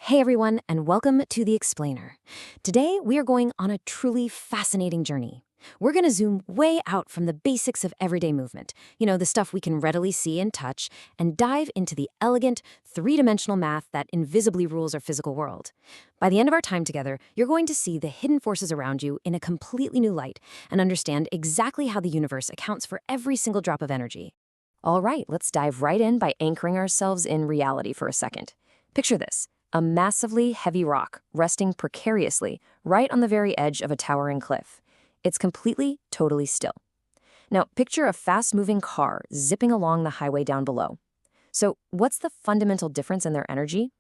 Hey everyone, and welcome to The Explainer. Today, we are going on a truly fascinating journey. We're going to zoom way out from the basics of everyday movement, the stuff we can readily see and touch, and dive into the elegant, three-dimensional math that invisibly rules our physical world. By the end of our time together, you're going to see the hidden forces around you in a completely new light and understand exactly how the universe accounts for every single drop of energy. All right, let's dive right in by anchoring ourselves in reality for a second. Picture this. A massively heavy rock resting precariously right on the very edge of a towering cliff. It's completely, totally still. Now, picture a fast-moving car zipping along the highway down below. So, what's the fundamental difference in their energy?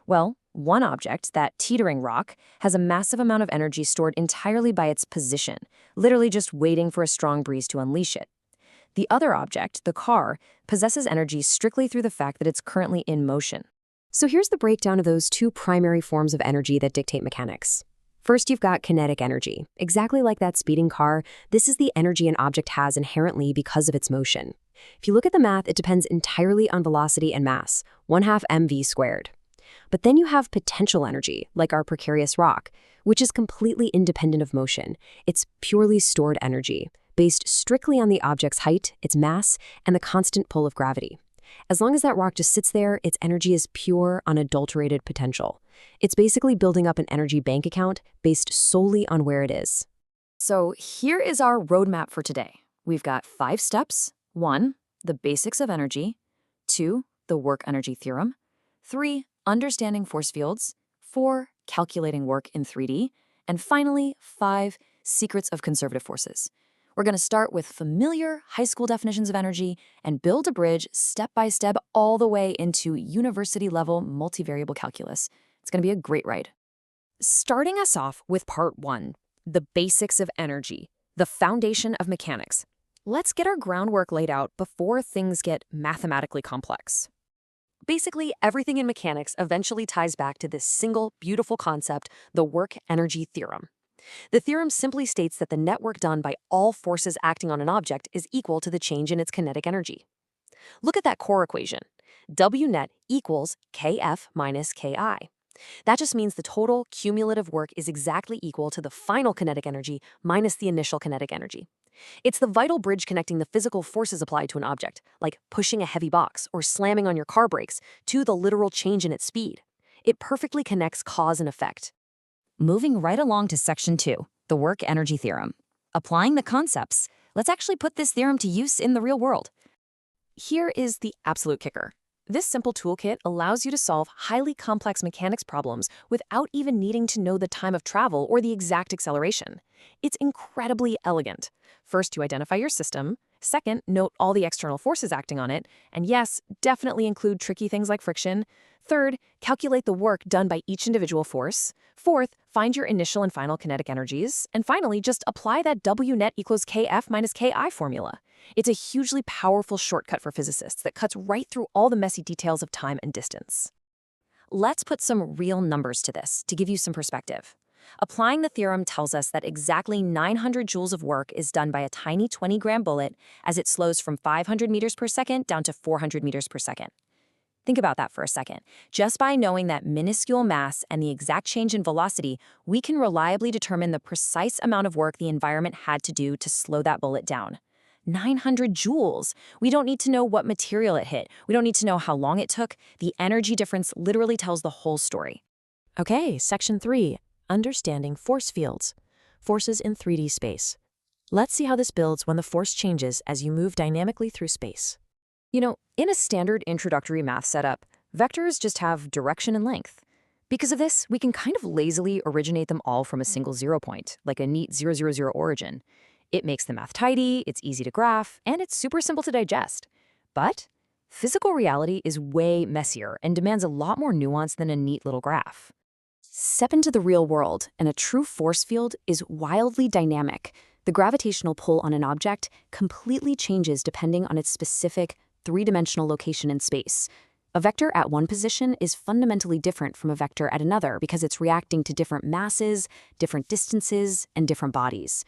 Well, one object, that teetering rock, has a massive amount of energy stored entirely by its position, literally just waiting for a strong breeze to unleash it. The other object, the car, possesses energy strictly through the fact that it's currently in motion. So here's the breakdown of those two primary forms of energy that dictate mechanics. First, you've got kinetic energy. Exactly like that speeding car, this is the energy an object has inherently because of its motion. If you look at the math, it depends entirely on velocity and mass, 1/2 mv squared. But then you have potential energy, like our precarious rock, which is completely independent of motion. It's purely stored energy, based strictly on the object's height, its mass, and the constant pull of gravity. As long as that rock just sits there, its energy is pure, unadulterated potential. It's basically building up an energy bank account based solely on where it is. So here is our roadmap for today. We've got 5 steps. 1, the basics of energy. 2, the work energy theorem. 3, understanding force fields. 4, calculating work in 3D. And finally, 5, secrets of conservative forces. We're going to start with familiar high school definitions of energy and build a bridge step by step all the way into university-level multivariable calculus. It's going to be a great ride. Starting us off with part 1, the basics of energy, the foundation of mechanics. Let's get our groundwork laid out before things get mathematically complex. Basically, everything in mechanics eventually ties back to this single, beautiful concept, the work energy theorem. The theorem simply states that the net work done by all forces acting on an object is equal to the change in its kinetic energy. Look at that core equation. W net equals Kf minus Ki. That just means the total cumulative work is exactly equal to the final kinetic energy minus the initial kinetic energy. It's the vital bridge connecting the physical forces applied to an object, like pushing a heavy box or slamming on your car brakes, to the literal change in its speed. It perfectly connects cause and effect. Moving right along to section 2, the work energy theorem. Applying the concepts, let's actually put this theorem to use in the real world. Here is the absolute kicker. This simple toolkit allows you to solve highly complex mechanics problems without even needing to know the time of travel or the exact acceleration. It's incredibly elegant. First, you identify your system. Second, note all the external forces acting on it. And yes, definitely include tricky things like friction. Third, calculate the work done by each individual force. Fourth, find your initial and final kinetic energies. And finally, just apply that W net equals Kf minus Ki formula. It's a hugely powerful shortcut for physicists that cuts right through all the messy details of time and distance. Let's put some real numbers to this to give you some perspective. Applying the theorem tells us that exactly 900 joules of work is done by a tiny 20-gram bullet as it slows from 500 meters per second down to 400 meters per second. Think about that for a second. Just by knowing that minuscule mass and the exact change in velocity, we can reliably determine the precise amount of work the environment had to do to slow that bullet down. 900 joules. We don't need to know what material it hit. We don't need to know how long it took. The energy difference literally tells the whole story. Okay, section 3, understanding force fields, forces in 3D space. Let's see how this builds when the force changes as you move dynamically through space. In a standard introductory math setup, vectors just have direction and length. Because of this, we can kind of lazily originate them all from a single 0 point, like a neat 0, 0, 0 origin. It makes the math tidy, it's easy to graph, and it's super simple to digest. But physical reality is way messier and demands a lot more nuance than a neat little graph. Step into the real world, and a true force field is wildly dynamic. The gravitational pull on an object completely changes depending on its specific three-dimensional location in space. A vector at one position is fundamentally different from a vector at another because it's reacting to different masses, different distances, and different bodies.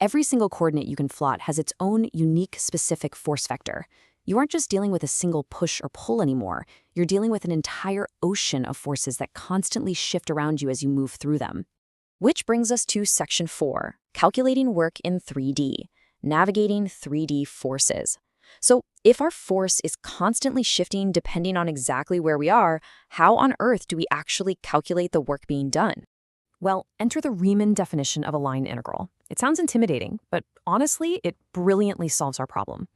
Every single coordinate you can plot has its own unique specific force vector. You aren't just dealing with a single push or pull anymore. You're dealing with an entire ocean of forces that constantly shift around you as you move through them. Which brings us to Section 4, calculating work in 3D, navigating 3D forces. So, if our force is constantly shifting depending on exactly where we are, how on earth do we actually calculate the work being done? Well, enter the Riemann definition of a line integral. It sounds intimidating, but honestly, it brilliantly solves our problem.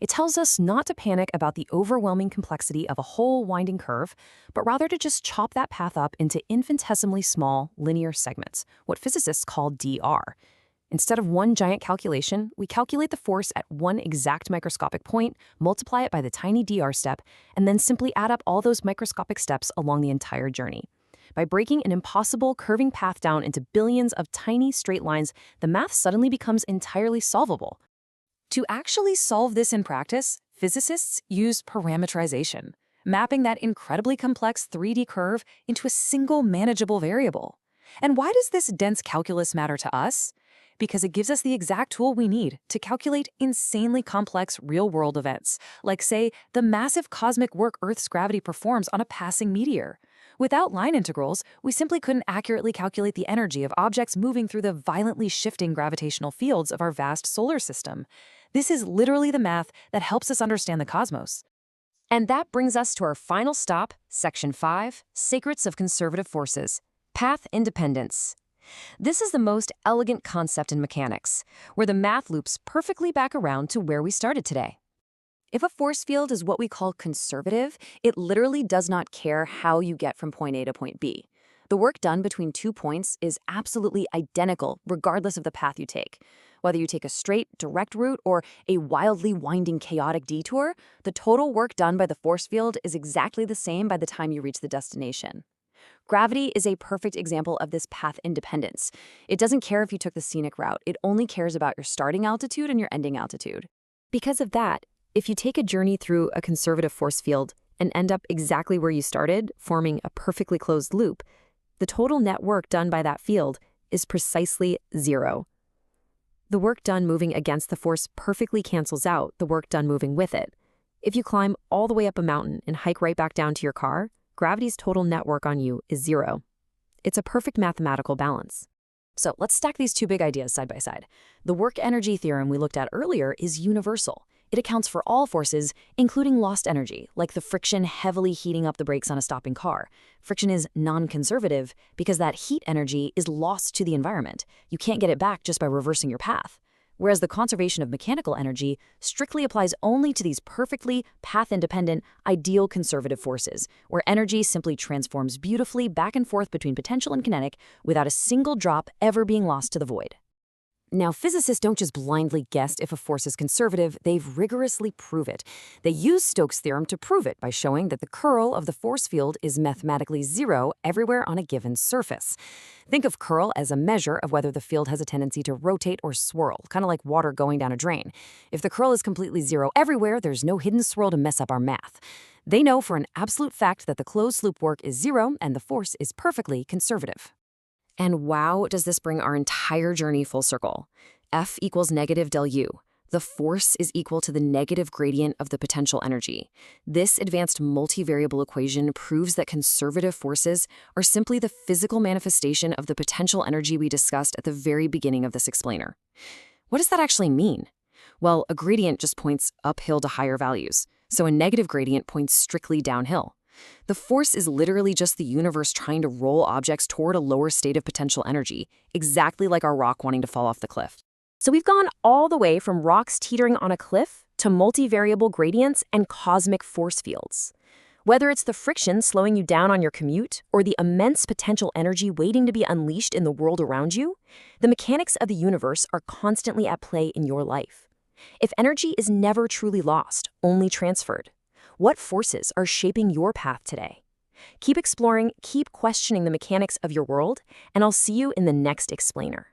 It tells us not to panic about the overwhelming complexity of a whole winding curve, but rather to just chop that path up into infinitesimally small, linear segments, what physicists call dr. Instead of one giant calculation, we calculate the force at one exact microscopic point, multiply it by the tiny dr step, and then simply add up all those microscopic steps along the entire journey. By breaking an impossible curving path down into billions of tiny straight lines, the math suddenly becomes entirely solvable. To actually solve this in practice, physicists use parameterization, mapping that incredibly complex 3D curve into a single manageable variable. And why does this dense calculus matter to us? Because it gives us the exact tool we need to calculate insanely complex real-world events, like, say, the massive cosmic work Earth's gravity performs on a passing meteor. Without line integrals, we simply couldn't accurately calculate the energy of objects moving through the violently shifting gravitational fields of our vast solar system. This is literally the math that helps us understand the cosmos. And that brings us to our final stop, Section 5, Secrets of Conservative Forces, Path Independence. This is the most elegant concept in mechanics, where the math loops perfectly back around to where we started today. If a force field is what we call conservative, it literally does not care how you get from point A to point B. The work done between 2 points is absolutely identical regardless of the path you take. Whether you take a straight, direct route or a wildly winding, chaotic detour, the total work done by the force field is exactly the same by the time you reach the destination. Gravity is a perfect example of this path independence. It doesn't care if you took the scenic route, it only cares about your starting altitude and your ending altitude. Because of that, if you take a journey through a conservative force field and end up exactly where you started, forming a perfectly closed loop, the total net work done by that field is precisely 0. The work done moving against the force perfectly cancels out the work done moving with it. If you climb all the way up a mountain and hike right back down to your car, gravity's total net work on you is 0. It's a perfect mathematical balance. So let's stack these two big ideas side by side. The work-energy theorem we looked at earlier is universal. It accounts for all forces, including lost energy, like the friction heavily heating up the brakes on a stopping car. Friction is non-conservative because that heat energy is lost to the environment. You can't get it back just by reversing your path. Whereas the conservation of mechanical energy strictly applies only to these perfectly path-independent, ideal conservative forces, where energy simply transforms beautifully back and forth between potential and kinetic without a single drop ever being lost to the void. Now, physicists don't just blindly guess if a force is conservative, they've rigorously prove it. They use Stokes' theorem to prove it by showing that the curl of the force field is mathematically 0 everywhere on a given surface. Think of curl as a measure of whether the field has a tendency to rotate or swirl, kind of like water going down a drain. If the curl is completely 0 everywhere, there's no hidden swirl to mess up our math. They know for an absolute fact that the closed loop work is 0 and the force is perfectly conservative. And wow, does this bring our entire journey full circle. F equals negative del U. The force is equal to the negative gradient of the potential energy. This advanced multivariable equation proves that conservative forces are simply the physical manifestation of the potential energy we discussed at the very beginning of this explainer. What does that actually mean? Well, a gradient just points uphill to higher values, so a negative gradient points strictly downhill. The force is literally just the universe trying to roll objects toward a lower state of potential energy, exactly like our rock wanting to fall off the cliff. So we've gone all the way from rocks teetering on a cliff to multivariable gradients and cosmic force fields. Whether it's the friction slowing you down on your commute or the immense potential energy waiting to be unleashed in the world around you, the mechanics of the universe are constantly at play in your life. If energy is never truly lost, only transferred, what forces are shaping your path today? Keep exploring, keep questioning the mechanics of your world, and I'll see you in the next explainer.